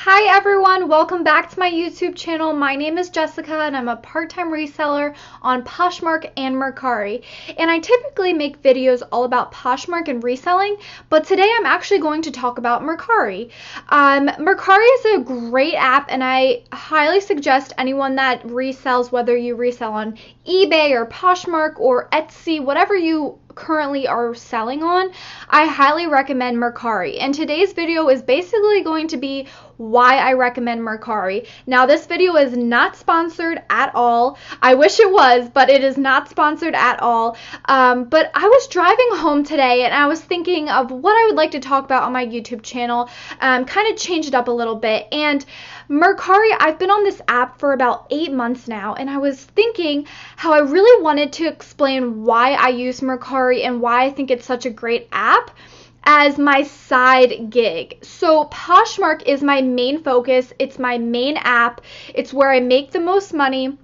Hi everyone, welcome back to my YouTube channel. My name is Jessica and I'm a part-time reseller on Poshmark and Mercari. And I typically make videos all about Poshmark and reselling, but today I'm actually going to talk about Mercari. Mercari is a great app and I highly suggest anyone that resells, whether you resell on eBay or Poshmark or Etsy, whatever you currently are selling on, I highly recommend Mercari. And today's video is basically going to be why I recommend Mercari. Now, this video is not sponsored at all. I wish it was, but it is not sponsored at all. But I was driving home today and I was thinking of what I would like to talk about on my YouTube channel, kind of change it up a little bit. And Mercari, I've been on this app for about 8 months now, and I was thinking how I really wanted to explain why I use Mercari and why I think it's such a great app as my side gig. So Poshmark is my main focus. It's my main app. It's where I make the most money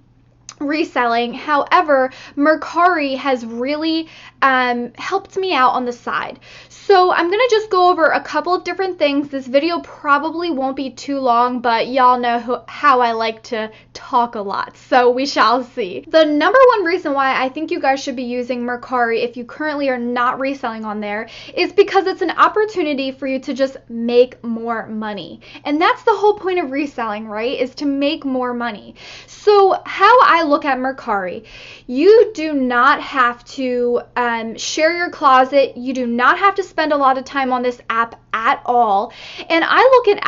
reselling. However, Mercari has really helped me out on the side. So I'm going to just go over a couple of different things. This video probably won't be too long, but y'all know how I like to talk a lot, so we shall see. The number one reason why I think you guys should be using Mercari if you currently are not reselling on there is because it's an opportunity for you to just make more money. And that's the whole point of reselling, right? Is to make more money. So how I look at Mercari, you do not have to share your closet. You do not have to spend a lot of time on this app at all. And I look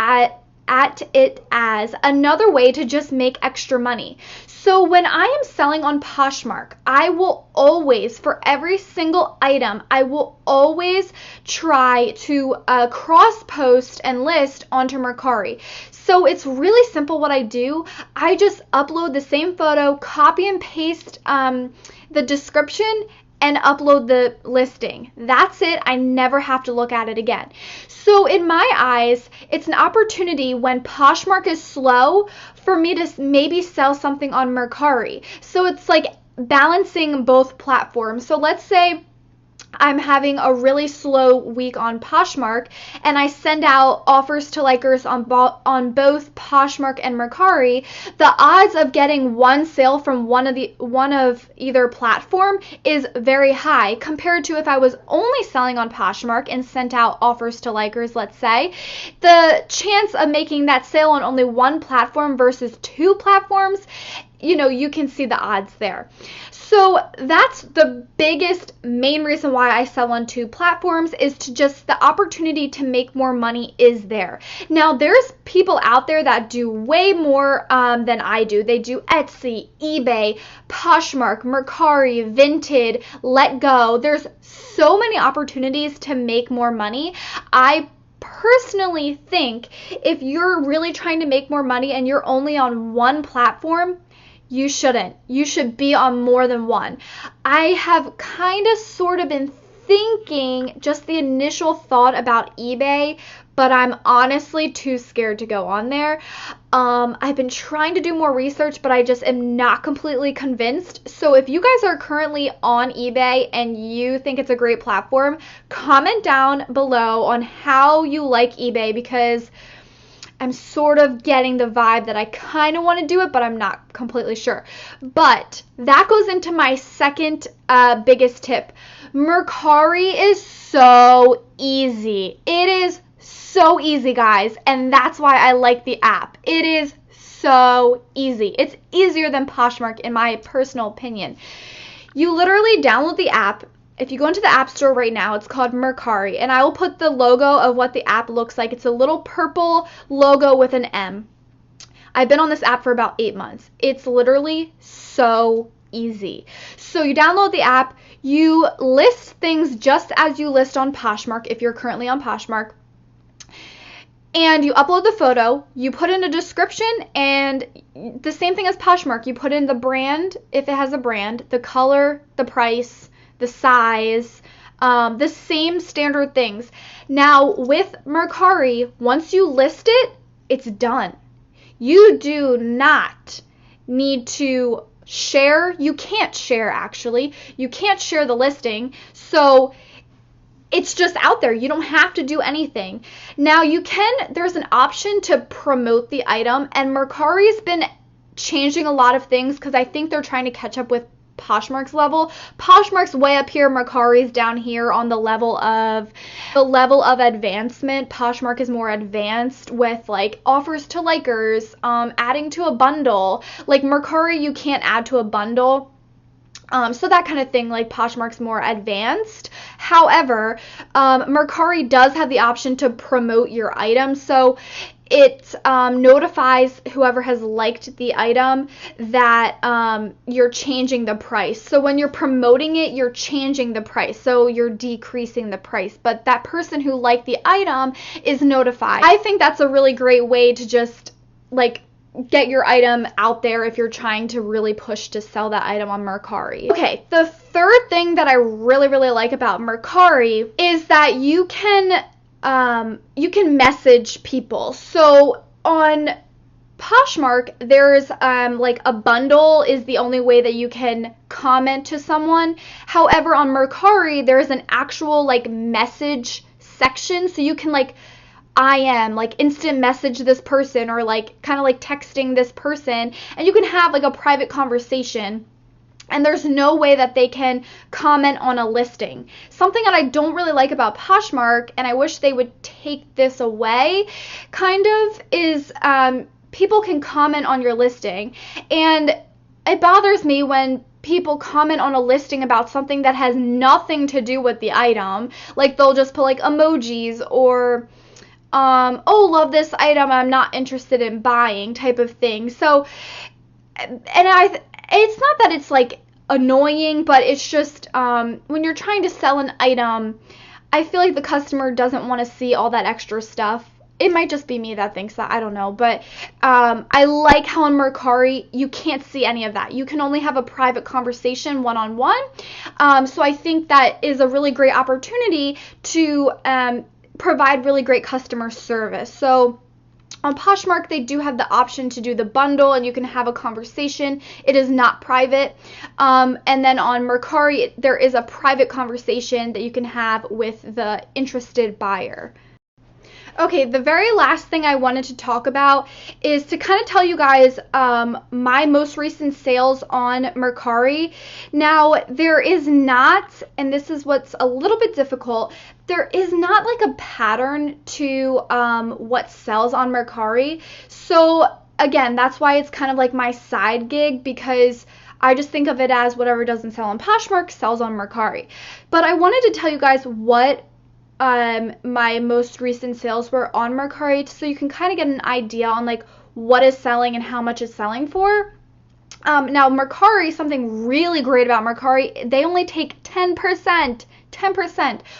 at it as another way to just make extra money. So when I am selling on Poshmark, I will always, for every single item, I will always try to cross-post and list onto Mercari. So it's really simple what I do. I just upload the same photo, copy and paste the description, and upload the listing. That's it. I never have to look at it again. So in my eyes, it's an opportunity when Poshmark is slow for me to maybe sell something on Mercari. So it's like balancing both platforms. So let's say I'm having a really slow week on Poshmark and I send out offers to likers on both Poshmark and Mercari. The odds of getting one sale from one of either platform is very high compared to if I was only selling on Poshmark and sent out offers to likers, let's say. The chance of making that sale on only one platform versus two platforms, you can see the odds there. So that's the biggest main reason why I sell on two platforms, is to just the opportunity to make more money is there. Now there's people out there that do way more than I do. They do Etsy, eBay, Poshmark, Mercari, Vinted, Let Go. There's so many opportunities to make more money. I personally think if you're really trying to make more money and you're only on one platform, you shouldn't. You should be on more than one. I have kind of sort of been thinking just the initial thought about eBay, but I'm honestly too scared to go on there. I've been trying to do more research, but I just am not completely convinced. So if you guys are currently on eBay and you think it's a great platform, comment down below on how you like eBay, because I'm sort of getting the vibe that I kind of want to do it, but I'm not completely sure. But that goes into my second biggest tip. Mercari is so easy. It is so easy, guys, and that's why I like the app. It is so easy. It's easier than Poshmark in my personal opinion. You literally download the app. If you go into the App Store right now, it's called Mercari, and I will put the logo of what the app looks like. It's a little purple logo with an M. I've been on this app for about 8 months. It's literally so easy. So you download the app, you list things just as you list on Poshmark if you're currently on Poshmark, and you upload the photo, you put in a description, and the same thing as Poshmark. You put in the brand, if it has a brand, the color, the price, the size, the same standard things. Now with Mercari, once you list it, it's done. You do not need to share. You can't share, actually. You can't share the listing. So it's just out there. You don't have to do anything. Now there's an option to promote the item, and Mercari's been changing a lot of things because I think they're trying to catch up with Poshmark's level. Poshmark's way up here, Mercari's down here on the level of advancement. Poshmark is more advanced with like offers to likers, adding to a bundle. Like Mercari, you can't add to a bundle. So that kind of thing, like Poshmark's more advanced. However, Mercari does have the option to promote your item. So it notifies whoever has liked the item that you're changing the price. So when you're promoting it, you're changing the price. So you're decreasing the price. But that person who liked the item is notified. I think that's a really great way to just like get your item out there if you're trying to really push to sell that item on Mercari. Okay, the third thing that I really, really like about Mercari is that you can message people. So on Poshmark, there's like a bundle is the only way that you can comment to someone. However, on Mercari, there's an actual like message section, so you can like like instant message this person, or like kind of like texting this person, and you can have like a private conversation. And there's no way that they can comment on a listing. Something that I don't really like about Poshmark, and I wish they would take this away, kind of, is people can comment on your listing. And it bothers me when people comment on a listing about something that has nothing to do with the item. Like they'll just put like emojis or oh, love this item, I'm not interested in buying type of thing. So, it's not that it's like annoying, but it's just when you're trying to sell an item, I feel like the customer doesn't want to see all that extra stuff. It might just be me that thinks that, I don't know, but I like how on Mercari you can't see any of that. You can only have a private conversation one-on-one. So I think that is a really great opportunity to provide really great customer service. So on Poshmark, they do have the option to do the bundle, and you can have a conversation. It is not private. And then on Mercari, there is a private conversation that you can have with the interested buyer. Okay, the very last thing I wanted to talk about is to kind of tell you guys my most recent sales on Mercari. Now, there is not, and this is what's a little bit difficult, there is not like a pattern to what sells on Mercari. So again, that's why it's kind of like my side gig, because I just think of it as whatever doesn't sell on Poshmark sells on Mercari. But I wanted to tell you guys what my most recent sales were on Mercari, so you can kind of get an idea on like what is selling and how much it's selling for. Now Mercari, something really great about Mercari, they only take 10%,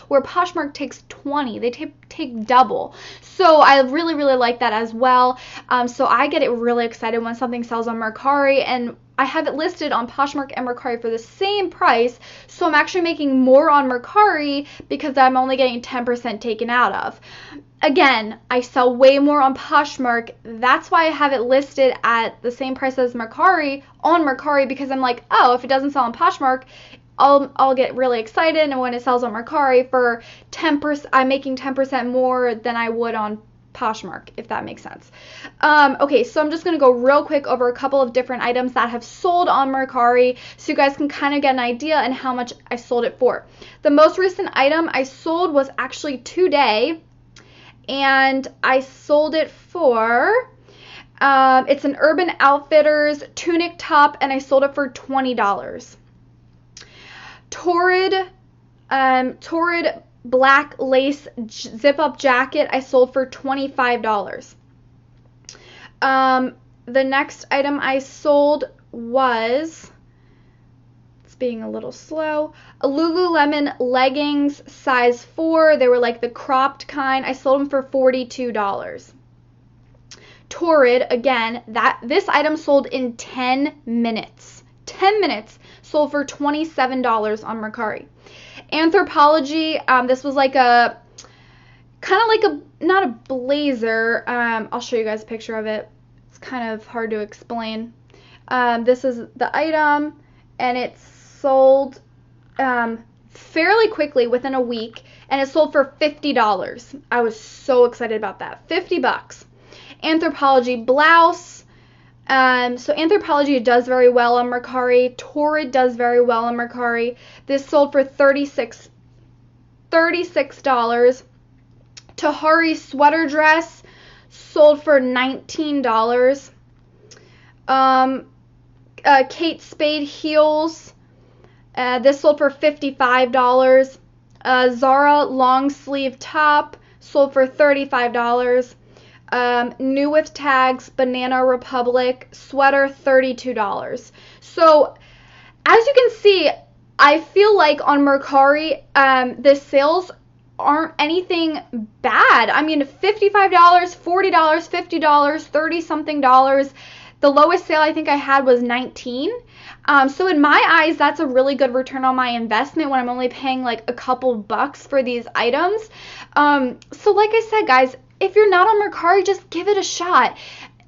where Poshmark takes 20. They take double. So I really, really like that as well. So I get really excited when something sells on Mercari, and I have it listed on Poshmark and Mercari for the same price, so I'm actually making more on Mercari because I'm only getting 10% taken out of. Again, I sell way more on Poshmark. That's why I have it listed at the same price as Mercari on Mercari, because I'm like, oh, if it doesn't sell on Poshmark, I'll get really excited, and when it sells on Mercari for 10%, I'm making 10% more than I would on Poshmark, if that makes sense. Okay, so I'm just going to go real quick over a couple of different items that have sold on Mercari, so you guys can kind of get an idea and how much I sold it for. The most recent item I sold was actually today, and I sold it for, it's an Urban Outfitters tunic top, and I sold it for $20. Torrid black lace zip-up jacket I sold for $25. The next item I sold was, it's being a little slow, a Lululemon leggings size 4. They were like the cropped kind. I sold them for $42. Torrid, again, this item sold in 10 minutes. 10 minutes, sold for $27 on Mercari. Anthropology, this was like a, kind of like a, not a blazer, I'll show you guys a picture of it. It's kind of hard to explain. This is the item, and it's sold fairly quickly, within a week, and it sold for $50. I was so excited about that. 50 bucks. Anthropology Blouse. So Anthropology does very well on Mercari. Torrid does very well on Mercari. This sold for $36. Tahari sweater dress sold for $19. Kate Spade heels. This sold for $55. Zara long sleeve top sold for $35. New with tags, Banana Republic sweater, $32. So as you can see, I feel like on Mercari, the sales aren't anything bad. I mean, $55, $40, $50, 30 something dollars. The lowest sale I think I had was $19. So in my eyes, that's a really good return on my investment when I'm only paying like a couple bucks for these items. So like I said, guys, if you're not on Mercari, just give it a shot.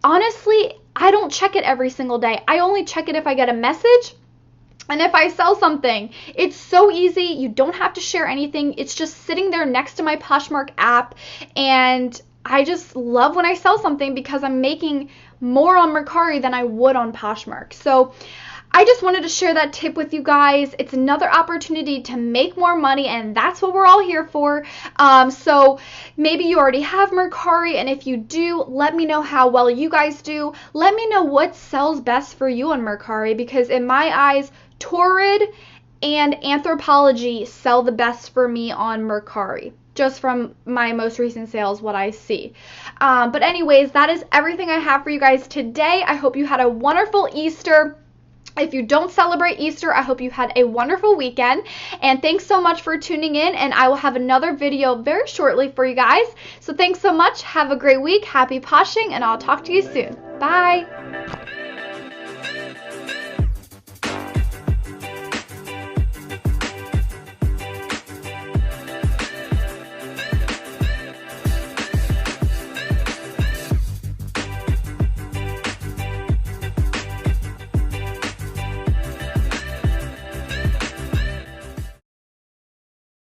Honestly, I don't check it every single day. I only check it if I get a message and if I sell something. It's so easy. You don't have to share anything. It's just sitting there next to my Poshmark app, and I just love when I sell something because I'm making more on Mercari than I would on Poshmark. So I just wanted to share that tip with you guys. It's another opportunity to make more money, and that's what we're all here for. So maybe you already have Mercari, and if you do, let me know how well you guys do. Let me know what sells best for you on Mercari, because in my eyes, Torrid and Anthropology sell the best for me on Mercari, just from my most recent sales, what I see. But anyways, that is everything I have for you guys today. I hope you had a wonderful Easter. If you don't celebrate Easter, I hope you had a wonderful weekend. And thanks so much for tuning in, and I will have another video very shortly for you guys. So thanks so much. Have a great week. Happy poshing, and I'll talk to you soon. Bye.